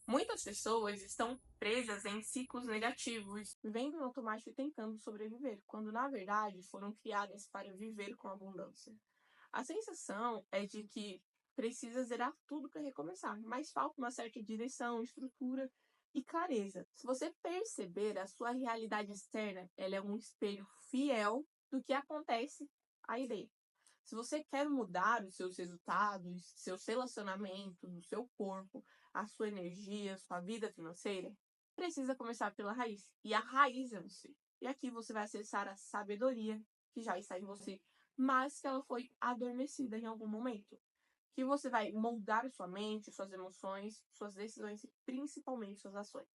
Muitas pessoas estão presas em ciclos negativos, vivendo no automático e tentando sobreviver, quando na verdade foram criadas para viver com abundância. A sensação é de que precisa zerar tudo para recomeçar, mas falta uma certa direção, estrutura e clareza. Se você perceber, a sua realidade externa, ela é um espelho fiel do que acontece aí dentro. Se você quer mudar os seus resultados, seus relacionamentos, o seu corpo, a sua energia, sua vida financeira, precisa começar pela raiz. E a raiz é você. E aqui você vai acessar a sabedoria que já está em você, mas que ela foi adormecida em algum momento. Que você vai moldar sua mente, suas emoções, suas decisões e principalmente suas ações.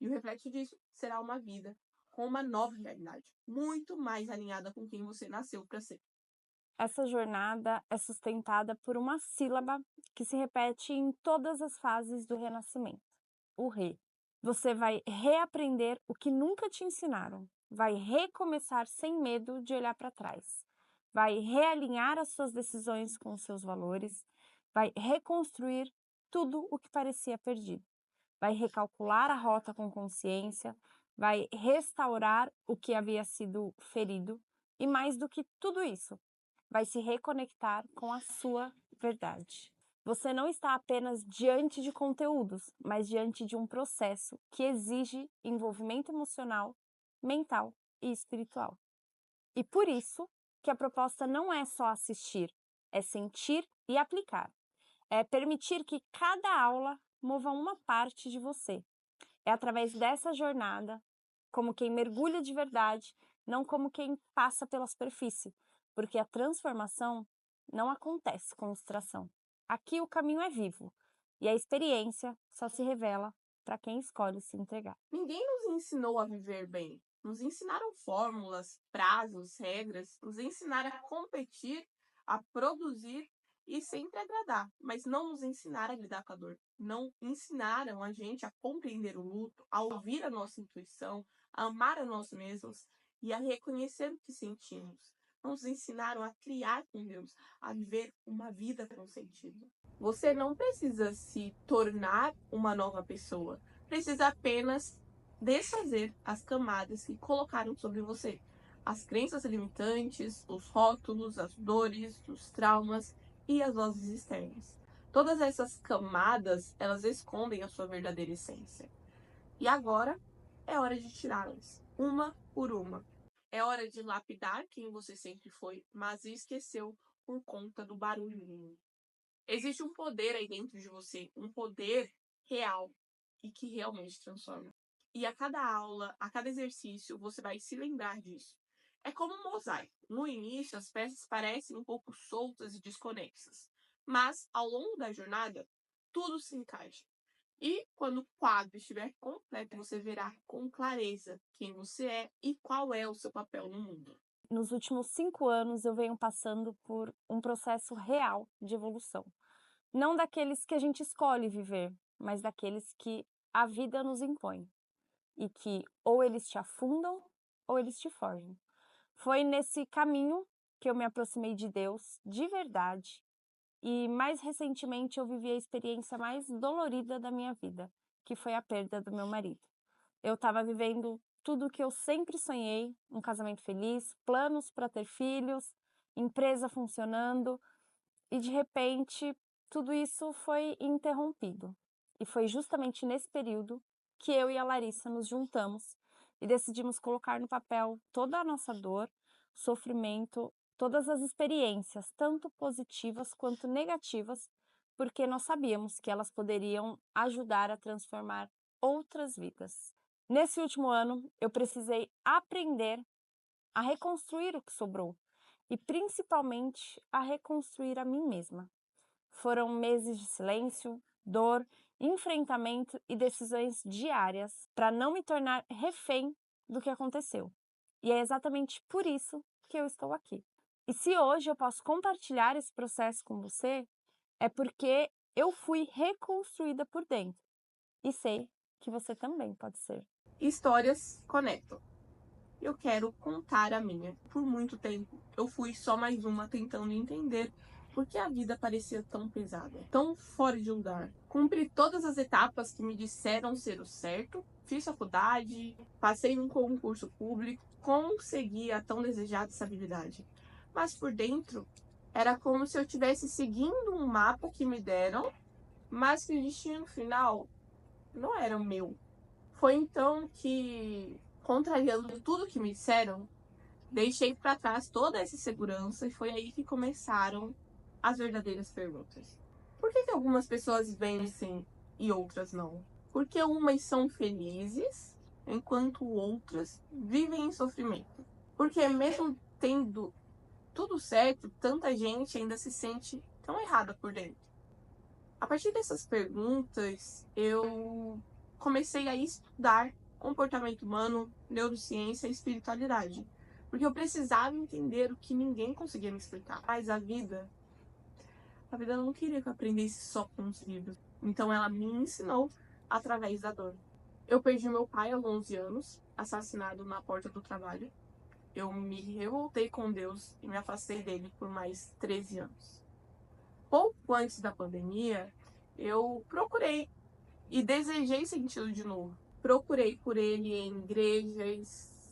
E o reflexo disso será uma vida com uma nova realidade, muito mais alinhada com quem você nasceu para ser. Essa jornada é sustentada por uma sílaba que se repete em todas as fases do renascimento: o re. Você vai reaprender o que nunca te ensinaram, vai recomeçar sem medo de olhar para trás, vai realinhar as suas decisões com os seus valores, vai reconstruir tudo o que parecia perdido, vai recalcular a rota com consciência, vai restaurar o que havia sido ferido e, mais do que tudo isso, vai se reconectar com a sua verdade. Você não está apenas diante de conteúdos, mas diante de um processo que exige envolvimento emocional, mental e espiritual. E por isso que a proposta não é só assistir, é sentir e aplicar. É permitir que cada aula mova uma parte de você. É através dessa jornada, como quem mergulha de verdade, não como quem passa pela superfície, porque a transformação não acontece com distração. Aqui o caminho é vivo e a experiência só se revela para quem escolhe se entregar. Ninguém nos ensinou a viver bem. Nos ensinaram fórmulas, prazos, regras, nos ensinaram a competir, a produzir e sempre agradar, mas não nos ensinaram a lidar com a dor. Não ensinaram a gente a compreender o luto, a ouvir a nossa intuição, a amar a nós mesmos e a reconhecer o que sentimos. Não nos ensinaram a criar com Deus, a viver uma vida com sentido. Você não precisa se tornar uma nova pessoa, precisa apenas desfazer as camadas que colocaram sobre você. As crenças limitantes, os rótulos, as dores, os traumas e as vozes externas. Todas essas camadas, elas escondem a sua verdadeira essência. E agora é hora de tirá-las, uma por uma. É hora de lapidar quem você sempre foi, mas esqueceu por conta do barulho. Existe um poder aí dentro de você, um poder real e que realmente transforma. E a cada aula, a cada exercício, você vai se lembrar disso. É como um mosaico. No início, as peças parecem um pouco soltas e desconexas, mas ao longo da jornada, tudo se encaixa. E quando o quadro estiver completo, você verá com clareza quem você é e qual é o seu papel no mundo. Nos últimos 5 anos, eu venho passando por um processo real de evolução. Não daqueles que a gente escolhe viver, mas daqueles que a vida nos impõe. E que ou eles te afundam ou eles te forjam. Foi nesse caminho que eu me aproximei de Deus de verdade e mais recentemente eu vivi a experiência mais dolorida da minha vida, que foi a perda do meu marido. Eu estava vivendo tudo o que eu sempre sonhei, um casamento feliz, planos para ter filhos, empresa funcionando e de repente tudo isso foi interrompido. E foi justamente nesse período que eu e a Larissa nos juntamos e decidimos colocar no papel toda a nossa dor, sofrimento, todas as experiências, tanto positivas quanto negativas, porque nós sabíamos que elas poderiam ajudar a transformar outras vidas. Nesse último ano, eu precisei aprender a reconstruir o que sobrou e principalmente a reconstruir a mim mesma. Foram meses de silêncio, dor, enfrentamento e decisões diárias para não me tornar refém do que aconteceu. E é exatamente por isso que eu estou aqui. E se hoje eu posso compartilhar esse processo com você, é porque eu fui reconstruída por dentro. E sei que você também pode ser. Histórias conectam. Eu quero contar a minha. Por muito tempo, eu fui só mais uma tentando entender Por que a vida parecia tão pesada, tão fora de lugar? Cumpri todas as etapas que me disseram ser o certo, fiz faculdade, passei num concurso público, consegui a tão desejada estabilidade. Mas por dentro, era como se eu estivesse seguindo um mapa que me deram, mas que o destino final não era o meu. Foi então que, contrariando tudo que me disseram, deixei para trás toda essa segurança e foi aí que começaram as verdadeiras perguntas. Por que algumas pessoas vencem e outras não? Por que umas são felizes enquanto outras vivem em sofrimento? Porque mesmo tendo tudo certo, tanta gente ainda se sente tão errada por dentro. A partir dessas perguntas, eu comecei a estudar comportamento humano, neurociência e espiritualidade. Porque eu precisava entender o que ninguém conseguia me explicar. Mas a vida não queria que eu aprendesse só com os livros. Então ela me ensinou através da dor. Eu perdi meu pai aos 11 anos, assassinado na porta do trabalho. Eu me revoltei com Deus e me afastei dele por mais 13 anos. Pouco antes da pandemia, eu procurei e desejei senti-lo de novo. Procurei por ele em igrejas,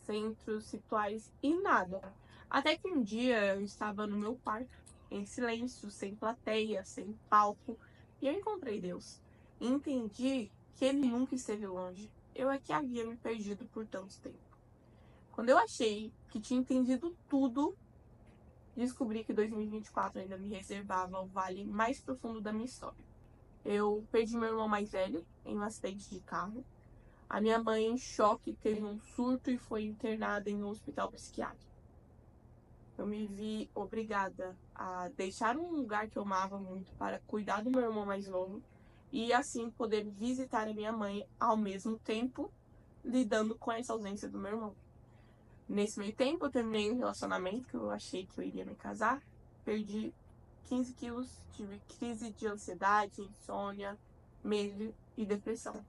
centros, rituais e nada. Até que um dia eu estava no meu quarto, em silêncio, sem plateia, sem palco, e eu encontrei Deus. E entendi que ele nunca esteve longe. Eu é que havia me perdido por tanto tempo. Quando eu achei que tinha entendido tudo, descobri que 2024 ainda me reservava o vale mais profundo da minha história. Eu perdi meu irmão mais velho em um acidente de carro. A minha mãe, em choque, teve um surto e foi internada em um hospital psiquiátrico. Eu me vi obrigada a deixar um lugar que eu amava muito para cuidar do meu irmão mais novo e assim poder visitar a minha mãe ao mesmo tempo lidando com essa ausência do meu irmão. Nesse meio tempo, eu terminei um relacionamento que eu achei que eu iria me casar. Perdi 15 quilos, tive crise de ansiedade, insônia, medo e depressão.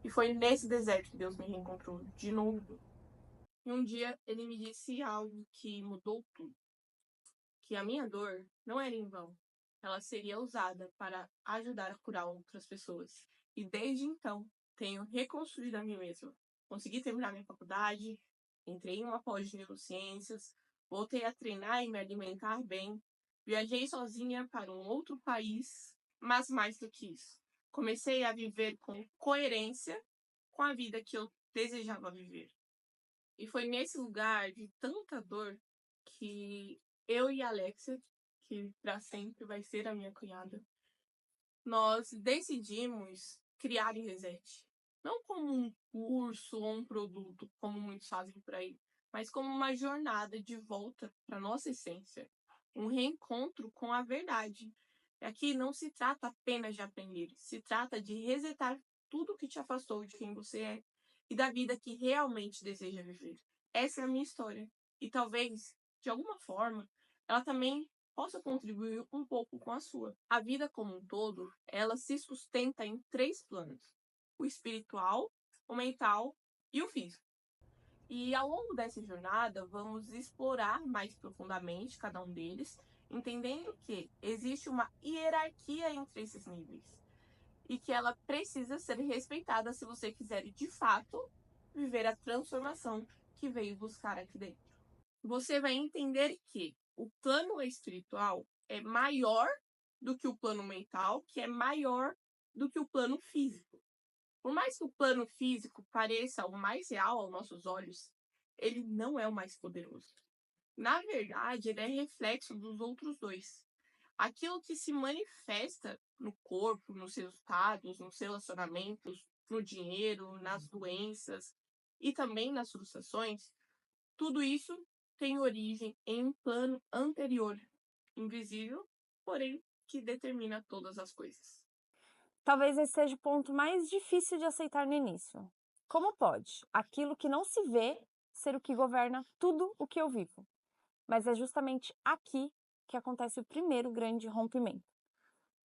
E foi nesse deserto que Deus me reencontrou de novo. E um dia ele me disse algo que mudou tudo. Que a minha dor não era em vão. Ela seria usada para ajudar a curar outras pessoas. E desde então, tenho reconstruído a mim mesma. Consegui terminar minha faculdade, entrei em uma pós de neurociências, voltei a treinar e me alimentar bem, viajei sozinha para um outro país, mas mais do que isso, comecei a viver com coerência com a vida que eu desejava viver. E foi nesse lugar de tanta dor que eu e a Alexia, que para sempre vai ser a minha cunhada, nós decidimos criar em Reset. Não como um curso ou um produto, como muitos fazem por aí, mas como uma jornada de volta para nossa essência, um reencontro com a verdade. Aqui não se trata apenas de aprender, se trata de resetar tudo que te afastou de quem você é e da vida que realmente deseja viver. Essa é a minha história. E talvez, de alguma forma, ela também possa contribuir um pouco com a sua. A vida como um todo, ela se sustenta em 3 planos: o espiritual, o mental e o físico. E ao longo dessa jornada, vamos explorar mais profundamente cada um deles, entendendo que existe uma hierarquia entre esses níveis e que ela precisa ser respeitada se você quiser, de fato, viver a transformação que veio buscar aqui dentro. Você vai entender que o plano espiritual é maior do que o plano mental, que é maior do que o plano físico. Por mais que o plano físico pareça o mais real aos nossos olhos, ele não é o mais poderoso. Na verdade, ele é reflexo dos outros dois. Aquilo que se manifesta no corpo, nos resultados, nos relacionamentos, no dinheiro, nas doenças e também nas frustrações, tudo isso tem origem em um plano anterior, invisível, porém que determina todas as coisas. Talvez esse seja o ponto mais difícil de aceitar no início. Como pode aquilo que não se vê ser o que governa tudo o que eu vivo? Mas é justamente aqui que acontece o primeiro grande rompimento.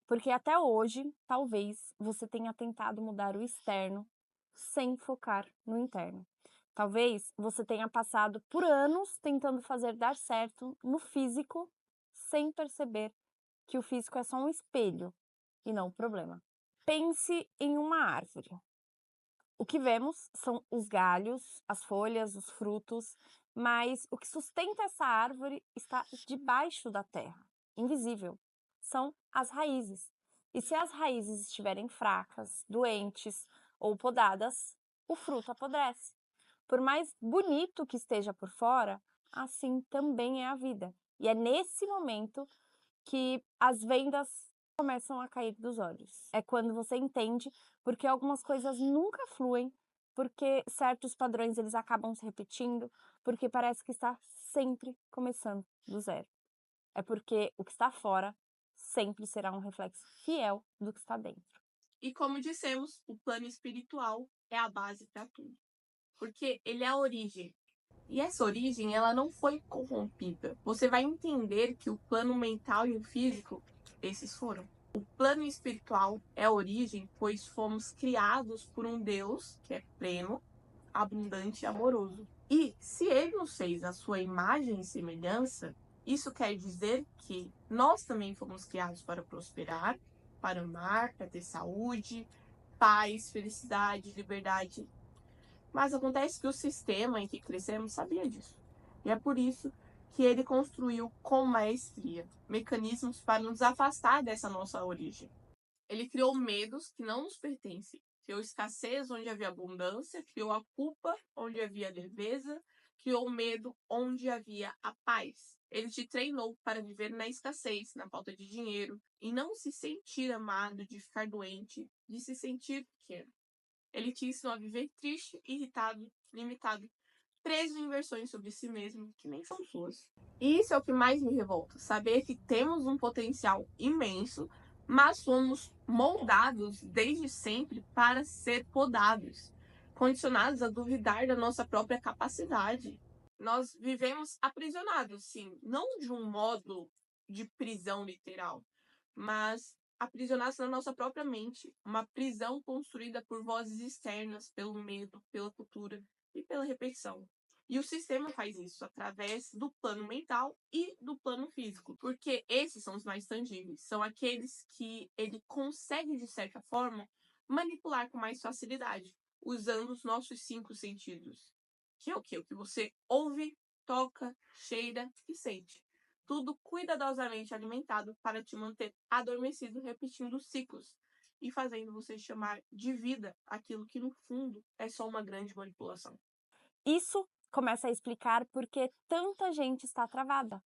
Porque até hoje, talvez você tenha tentado mudar o externo sem focar no interno. Talvez você tenha passado por anos tentando fazer dar certo no físico sem perceber que o físico é só um espelho e não o problema. Pense em uma árvore. O que vemos são os galhos, as folhas, os frutos, mas o que sustenta essa árvore está debaixo da terra, invisível. São as raízes. E se as raízes estiverem fracas, doentes ou podadas, o fruto apodrece. Por mais bonito que esteja por fora, assim também é a vida. E é nesse momento que as vendas começam a cair dos olhos. É quando você entende porque algumas coisas nunca fluem, porque certos padrões eles acabam se repetindo, porque parece que está sempre começando do zero. É porque o que está fora sempre será um reflexo fiel do que está dentro. E como dissemos, o plano espiritual é a base para tudo, porque ele é a origem. E essa origem, ela não foi corrompida. Você vai entender que o plano mental e o físico, esses foram. O plano espiritual é a origem, pois fomos criados por um Deus que é pleno, abundante e amoroso. E se ele nos fez a sua imagem e semelhança, isso quer dizer que nós também fomos criados para prosperar, para amar, para ter saúde, paz, felicidade, liberdade. Mas acontece que o sistema em que crescemos sabia disso. E é por isso que ele construiu com maestria mecanismos para nos afastar dessa nossa origem. Ele criou medos que não nos pertencem, criou escassez onde havia abundância, criou a culpa onde havia leveza, criou medo onde havia a paz. Ele te treinou para viver na escassez, na falta de dinheiro, e não se sentir amado, de ficar doente, de se sentir pequeno. Ele te ensinou a viver triste, irritado, limitado, preso em versões sobre si mesmo que nem são suas. E isso é o que mais me revolta, saber que temos um potencial imenso, mas somos moldados desde sempre para ser podados, condicionados a duvidar da nossa própria capacidade. Nós vivemos aprisionados, sim, não de um modo de prisão literal, mas aprisionados na nossa própria mente, uma prisão construída por vozes externas, pelo medo, pela cultura e pela repetição. E o sistema faz isso através do plano mental e do plano físico, porque esses são os mais tangíveis, são aqueles que ele consegue, de certa forma, manipular com mais facilidade, usando os nossos 5 sentidos. Que é o quê? O que você ouve, toca, cheira e sente. Tudo cuidadosamente alimentado para te manter adormecido, repetindo ciclos e fazendo você chamar de vida aquilo que, no fundo, é só uma grande manipulação. Isso começa a explicar por que tanta gente está travada.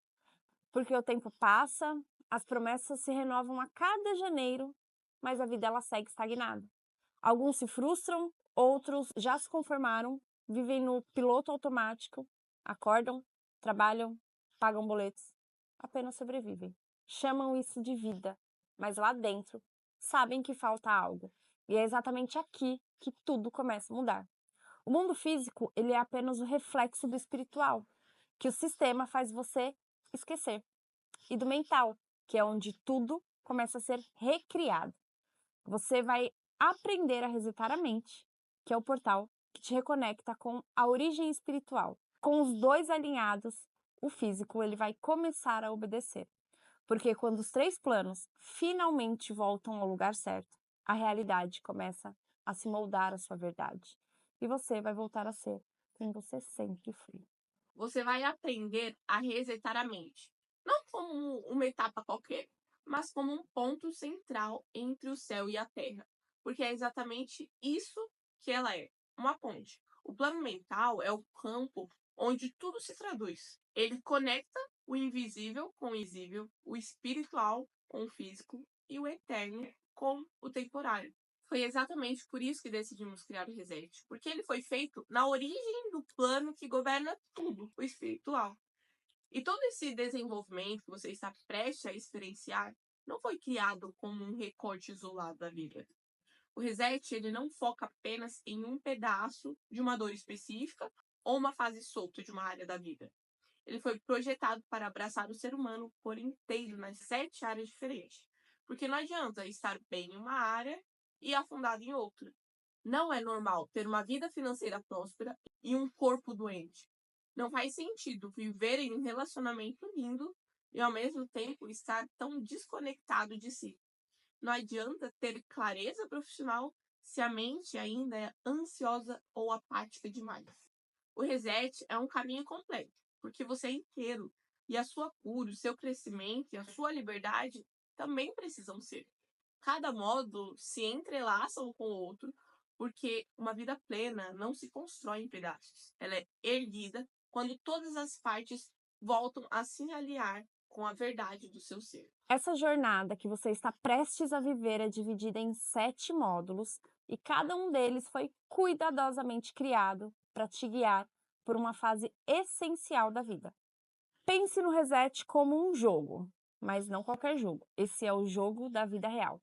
Porque o tempo passa, as promessas se renovam a cada janeiro, mas a vida ela segue estagnada. Alguns se frustram, outros já se conformaram, vivem no piloto automático, acordam, trabalham, pagam boletos, apenas sobrevivem. Chamam isso de vida, mas lá dentro sabem que falta algo. E é exatamente aqui que tudo começa a mudar. O mundo físico, ele é apenas o reflexo do espiritual, que o sistema faz você esquecer. E do mental, que é onde tudo começa a ser recriado. Você vai aprender a resetar a mente, que é o portal que te reconecta com a origem espiritual. Com os dois alinhados, o físico ele vai começar a obedecer. Porque quando os 3 planos finalmente voltam ao lugar certo, a realidade começa a se moldar à sua verdade. E você vai voltar a ser quem você sempre foi. Você vai aprender a resetar a mente, não como uma etapa qualquer, mas como um ponto central entre o céu e a terra, porque é exatamente isso que ela é, uma ponte. O plano mental é o campo onde tudo se traduz. Ele conecta o invisível com o visível, o espiritual com o físico e o eterno com o temporário. Foi exatamente por isso que decidimos criar o Reset, porque ele foi feito na origem do plano que governa tudo, o espiritual. E todo esse desenvolvimento que você está prestes a experienciar não foi criado como um recorte isolado da vida. O Reset ele não foca apenas em um pedaço de uma dor específica ou uma fase solta de uma área da vida. Ele foi projetado para abraçar o ser humano por inteiro nas 7 áreas diferentes. Porque não adianta estar bem em uma área e afundado em outra. Não é normal ter uma vida financeira próspera e um corpo doente. Não faz sentido viver em um relacionamento lindo e ao mesmo tempo estar tão desconectado de si. Não adianta ter clareza profissional se a mente ainda é ansiosa ou apática demais. O reset é um caminho completo, porque você é inteiro e a sua cura, o seu crescimento e a sua liberdade também precisam ser. Cada módulo se entrelaça um com o outro, porque uma vida plena não se constrói em pedaços. Ela é erguida quando todas as partes voltam a se alinhar com a verdade do seu ser. Essa jornada que você está prestes a viver é dividida em 7 módulos e cada um deles foi cuidadosamente criado para te guiar por uma fase essencial da vida. Pense no reset como um jogo, mas não qualquer jogo. Esse é o jogo da vida real.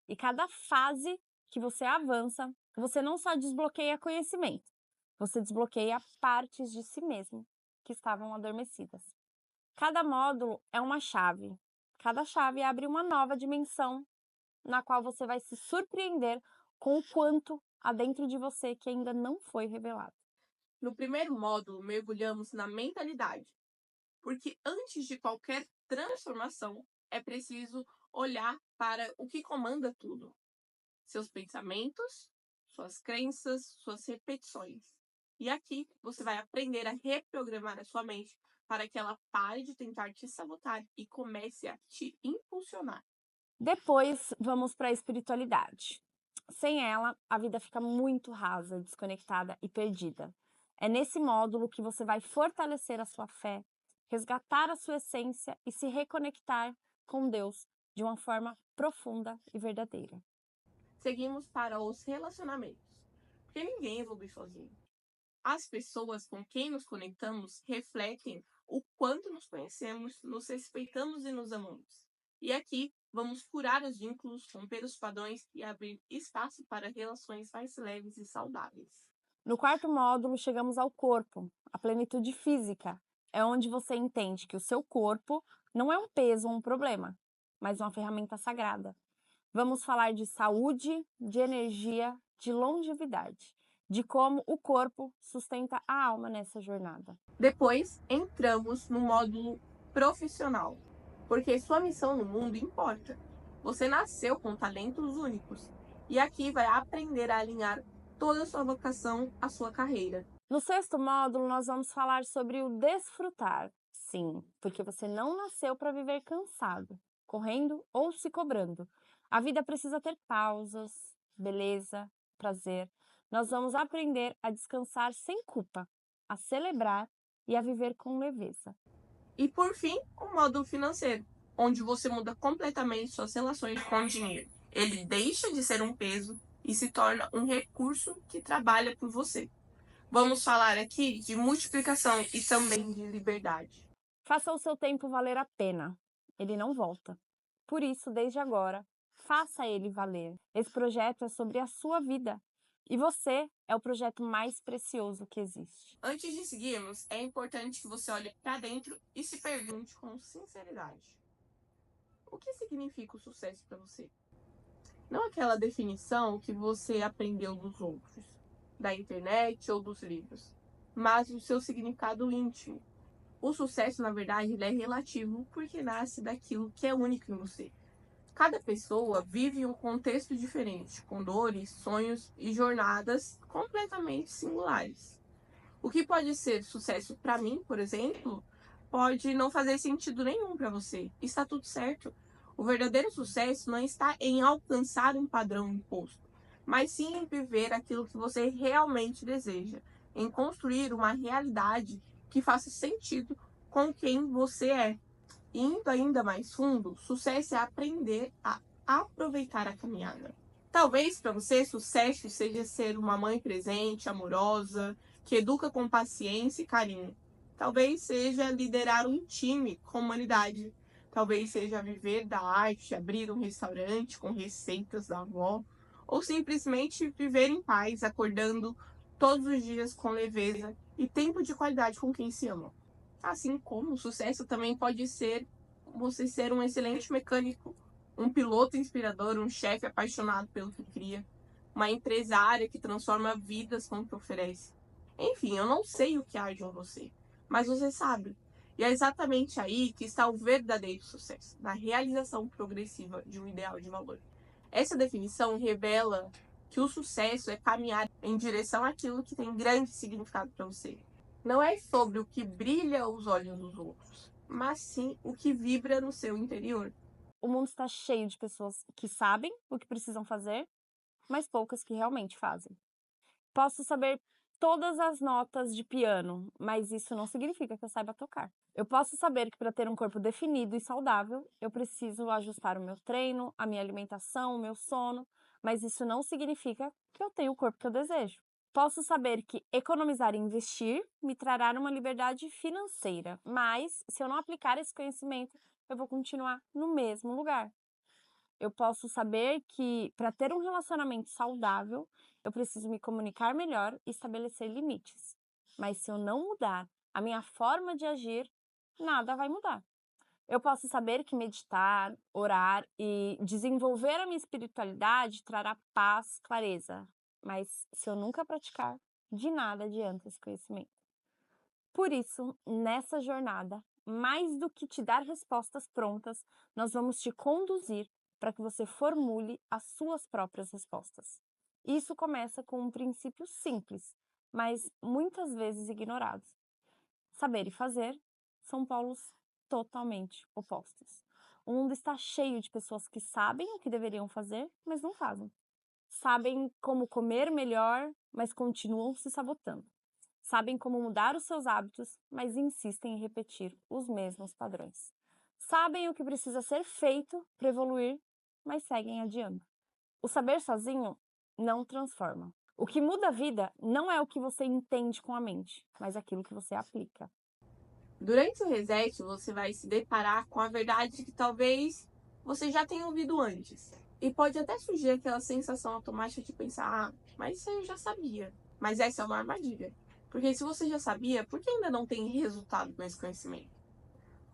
E cada fase que você avança, você não só desbloqueia conhecimento, você desbloqueia partes de si mesmo que estavam adormecidas. Cada módulo é uma chave. Cada chave abre uma nova dimensão na qual você vai se surpreender com o quanto há dentro de você que ainda não foi revelado. No primeiro módulo, mergulhamos na mentalidade, porque antes de qualquer transformação, é preciso olhar para o que comanda tudo: seus pensamentos, suas crenças, suas repetições. E aqui você vai aprender a reprogramar a sua mente para que ela pare de tentar te sabotar e comece a te impulsionar. Depois, vamos para a espiritualidade. Sem ela, a vida fica muito rasa, desconectada e perdida. É nesse módulo que você vai fortalecer a sua fé, resgatar a sua essência e se reconectar com Deus de uma forma profunda e verdadeira. Seguimos para os relacionamentos, porque ninguém evolui sozinho. As pessoas com quem nos conectamos refletem o quanto nos conhecemos, nos respeitamos e nos amamos. E aqui vamos curar os vínculos, romper os padrões e abrir espaço para relações mais leves e saudáveis. No quarto módulo, chegamos ao corpo, a plenitude física. É onde você entende que o seu corpo não é um peso ou um problema, mas uma ferramenta sagrada. Vamos falar de saúde, de energia, de longevidade, de como o corpo sustenta a alma nessa jornada. Depois, entramos no módulo profissional, porque sua missão no mundo importa. Você nasceu com talentos únicos e aqui vai aprender a alinhar toda a sua vocação à sua carreira. No sexto módulo, nós vamos falar sobre o desfrutar. Sim, porque você não nasceu para viver cansado, correndo ou se cobrando. A vida precisa ter pausas, beleza, prazer. Nós vamos aprender a descansar sem culpa, a celebrar e a viver com leveza. E por fim, o módulo financeiro, onde você muda completamente suas relações com o dinheiro. Ele deixa de ser um peso e se torna um recurso que trabalha por você. Vamos falar aqui de multiplicação e também de liberdade. Faça o seu tempo valer a pena. Ele não volta. Por isso, desde agora, faça ele valer. Esse projeto é sobre a sua vida. E você é o projeto mais precioso que existe. Antes de seguirmos, é importante que você olhe para dentro e se pergunte com sinceridade: o que significa o sucesso para você? Não aquela definição que você aprendeu dos outros, da internet ou dos livros, mas o seu significado íntimo. O sucesso, na verdade, ele é relativo porque nasce daquilo que é único em você. Cada pessoa vive em um contexto diferente, com dores, sonhos e jornadas completamente singulares. O que pode ser sucesso para mim, por exemplo, pode não fazer sentido nenhum para você. Está tudo certo. O verdadeiro sucesso não está em alcançar um padrão imposto, mas sim em viver aquilo que você realmente deseja, em construir uma realidade que faça sentido com quem você é. Indo ainda mais fundo, sucesso é aprender a aproveitar a caminhada. Talvez para você sucesso seja ser uma mãe presente, amorosa, que educa com paciência e carinho. Talvez seja liderar um time com humanidade. Talvez seja viver da arte, abrir um restaurante com receitas da avó. Ou simplesmente viver em paz, acordando todos os dias com leveza e tempo de qualidade com quem se ama. Assim como o sucesso também pode ser você ser um excelente mecânico, um piloto inspirador, um chefe apaixonado pelo que cria, uma empresária que transforma vidas com o que oferece. Enfim, eu não sei o que há de você, mas você sabe. E é exatamente aí que está o verdadeiro sucesso, na realização progressiva de um ideal de valor. Essa definição revela que o sucesso é caminhar em direção àquilo que tem grande significado para você. Não é sobre o que brilha aos olhos dos outros, mas sim o que vibra no seu interior. O mundo está cheio de pessoas que sabem o que precisam fazer, mas poucas que realmente fazem. Posso saber todas as notas de piano, mas isso não significa que eu saiba tocar. Eu posso saber que para ter um corpo definido e saudável, eu preciso ajustar o meu treino, a minha alimentação, o meu sono, mas isso não significa que eu tenho o corpo que eu desejo. Posso saber que economizar e investir me trará uma liberdade financeira, mas se eu não aplicar esse conhecimento, eu vou continuar no mesmo lugar. Eu posso saber que para ter um relacionamento saudável, eu preciso me comunicar melhor e estabelecer limites. Mas se eu não mudar a minha forma de agir, nada vai mudar. Eu posso saber que meditar, orar e desenvolver a minha espiritualidade trará paz, clareza. Mas se eu nunca praticar, de nada adianta esse conhecimento. Por isso, nessa jornada, mais do que te dar respostas prontas, nós vamos te conduzir para que você formule as suas próprias respostas. Isso começa com um princípio simples, mas muitas vezes ignorado. Saber e fazer são polos totalmente opostos. O mundo está cheio de pessoas que sabem o que deveriam fazer, mas não fazem. Sabem como comer melhor, mas continuam se sabotando. Sabem como mudar os seus hábitos, mas insistem em repetir os mesmos padrões. Sabem o que precisa ser feito para evoluir, mas seguem adiando. O saber sozinho não transforma. O que muda a vida não é o que você entende com a mente, mas aquilo que você aplica. Durante o reset, você vai se deparar com a verdade que talvez você já tenha ouvido antes. E pode até surgir aquela sensação automática de pensar, mas isso eu já sabia. Mas essa é uma armadilha. Porque se você já sabia, por que ainda não tem resultado com esse conhecimento?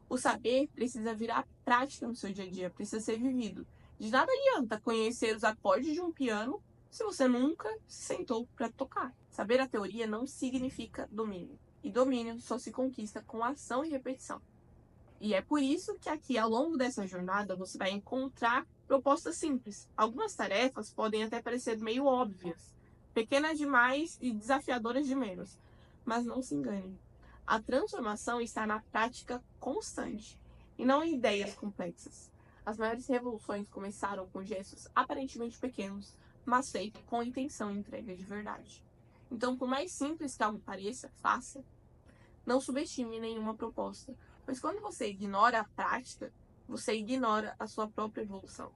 O saber precisa virar prática no seu dia a dia, precisa ser vivido. De nada adianta conhecer os acordes de um piano se você nunca se sentou para tocar. Saber a teoria não significa domínio. E domínio só se conquista com ação e repetição. E é por isso que aqui, ao longo dessa jornada, você vai encontrar propostas simples. Algumas tarefas podem até parecer meio óbvias, pequenas demais e desafiadoras de menos. Mas não se engane. A transformação está na prática constante e não em ideias complexas. As maiores revoluções começaram com gestos aparentemente pequenos, mas feitos com intenção e entrega de verdade. Então, por mais simples que algo pareça, faça. Não subestime nenhuma proposta, pois quando você ignora a prática, você ignora a sua própria evolução.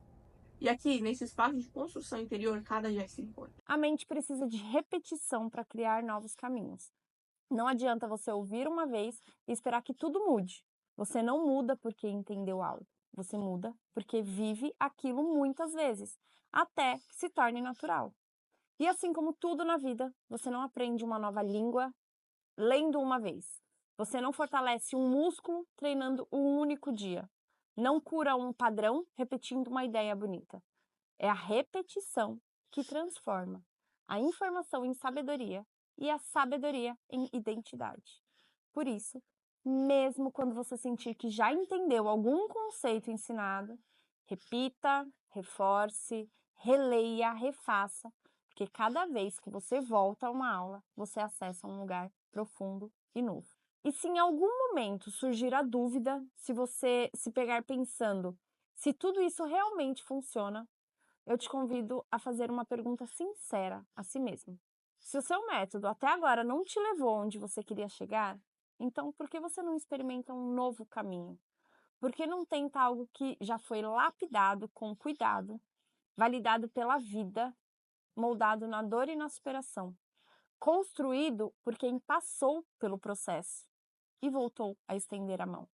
E aqui, nesse espaço de construção interior, cada gesto importa. A mente precisa de repetição para criar novos caminhos. Não adianta você ouvir uma vez e esperar que tudo mude. Você não muda porque entendeu algo. Você muda porque vive aquilo muitas vezes, até que se torne natural. E assim como tudo na vida, você não aprende uma nova língua lendo uma vez. Você não fortalece um músculo treinando um único dia. Não cura um padrão repetindo uma ideia bonita. É a repetição que transforma a informação em sabedoria e a sabedoria em identidade. Por isso, mesmo quando você sentir que já entendeu algum conceito ensinado, repita, reforce, releia, refaça, porque cada vez que você volta a uma aula, você acessa um lugar profundo e novo. E se em algum momento surgir a dúvida, se você se pegar pensando se tudo isso realmente funciona, eu te convido a fazer uma pergunta sincera a si mesmo. Se o seu método até agora não te levou onde você queria chegar, então por que você não experimenta um novo caminho? Por que não tenta algo que já foi lapidado com cuidado, validado pela vida, moldado na dor e na superação, construído por quem passou pelo processo e voltou a estender a mão?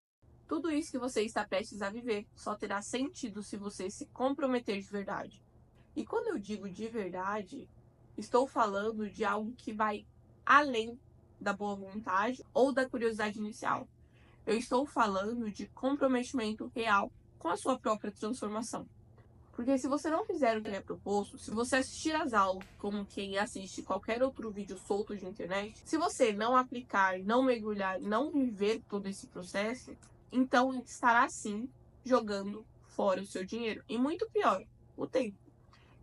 Tudo isso que você está prestes a viver só terá sentido se você se comprometer de verdade. E quando eu digo de verdade, estou falando de algo que vai além da boa vontade ou da curiosidade inicial. Eu estou falando de comprometimento real com a sua própria transformação. Porque se você não fizer o que é proposto, se você assistir às aulas como quem assiste qualquer outro vídeo solto de internet, se você não aplicar, não mergulhar, não viver todo esse processo, então estará sim jogando fora o seu dinheiro. E muito pior, o tempo.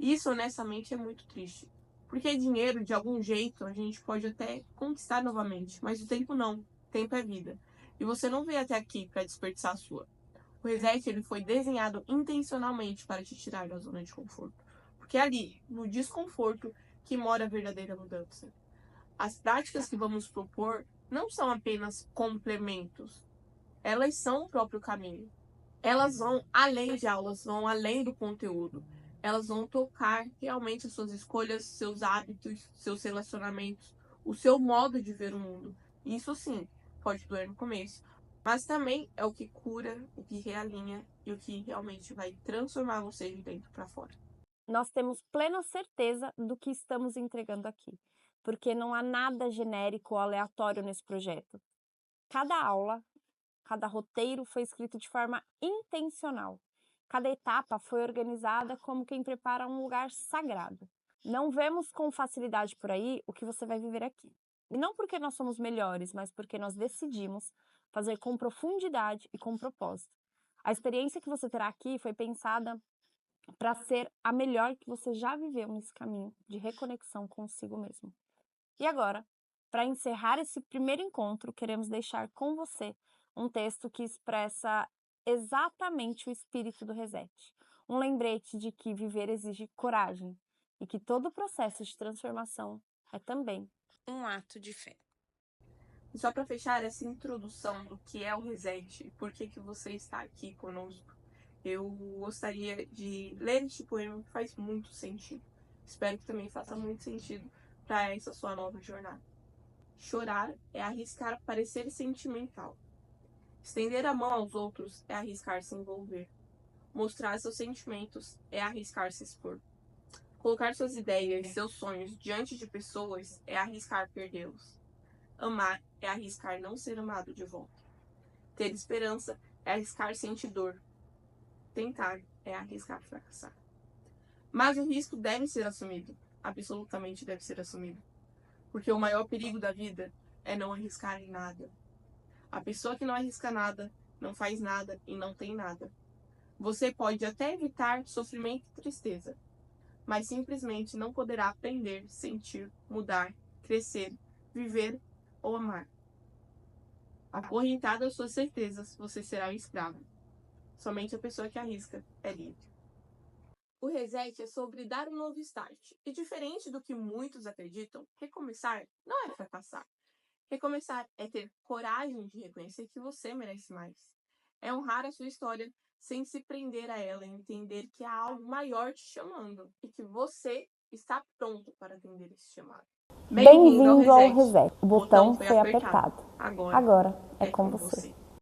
Isso, honestamente, é muito triste. Porque dinheiro, de algum jeito, a gente pode até conquistar novamente, mas o tempo não. O tempo é vida. E você não veio até aqui para desperdiçar a sua. O reset ele foi desenhado intencionalmente para te tirar da zona de conforto. Porque é ali, no desconforto, que mora a verdadeira mudança. As práticas que vamos propor não são apenas complementos, elas são o próprio caminho. Elas vão além de aulas, vão além do conteúdo. Elas vão tocar realmente as suas escolhas, seus hábitos, seus relacionamentos, o seu modo de ver o mundo. Isso sim, pode doer no começo, mas também é o que cura, o que realinha e o que realmente vai transformar você de dentro para fora. Nós temos plena certeza do que estamos entregando aqui, porque não há nada genérico ou aleatório nesse projeto. Cada aula, cada roteiro foi escrito de forma intencional. Cada etapa foi organizada como quem prepara um lugar sagrado. Não vemos com facilidade por aí o que você vai viver aqui. E não porque nós somos melhores, mas porque nós decidimos fazer com profundidade e com propósito. A experiência que você terá aqui foi pensada para ser a melhor que você já viveu nesse caminho de reconexão consigo mesmo. E agora, para encerrar esse primeiro encontro, queremos deixar com você um texto que expressa exatamente o espírito do reset. Um lembrete de que viver exige coragem e que todo o processo de transformação é também um ato de fé. E só para fechar essa introdução do que é o reset e por que você está aqui conosco, eu gostaria de ler este poema que faz muito sentido. Espero que também faça muito sentido para essa sua nova jornada. Chorar é arriscar parecer sentimental. Estender a mão aos outros é arriscar se envolver. Mostrar seus sentimentos é arriscar se expor. Colocar suas ideias, seus sonhos diante de pessoas é arriscar perdê-los. Amar é arriscar não ser amado de volta. Ter esperança é arriscar sentir dor. Tentar é arriscar fracassar. Mas o risco deve ser assumido. Absolutamente deve ser assumido. Porque o maior perigo da vida é não arriscar em nada. A pessoa que não arrisca nada, não faz nada e não tem nada. Você pode até evitar sofrimento e tristeza, mas simplesmente não poderá aprender, sentir, mudar, crescer, viver ou amar. Acorrentado às suas certezas, você será um escravo. Somente a pessoa que arrisca é livre. O reset é sobre dar um novo start. E diferente do que muitos acreditam, recomeçar não é fracassar. Recomeçar é ter coragem de reconhecer que você merece mais. É honrar a sua história sem se prender a ela e entender que há algo maior te chamando e que você está pronto para atender esse chamado. Bem-vindo ao reset. O botão foi apertado. Agora é com você.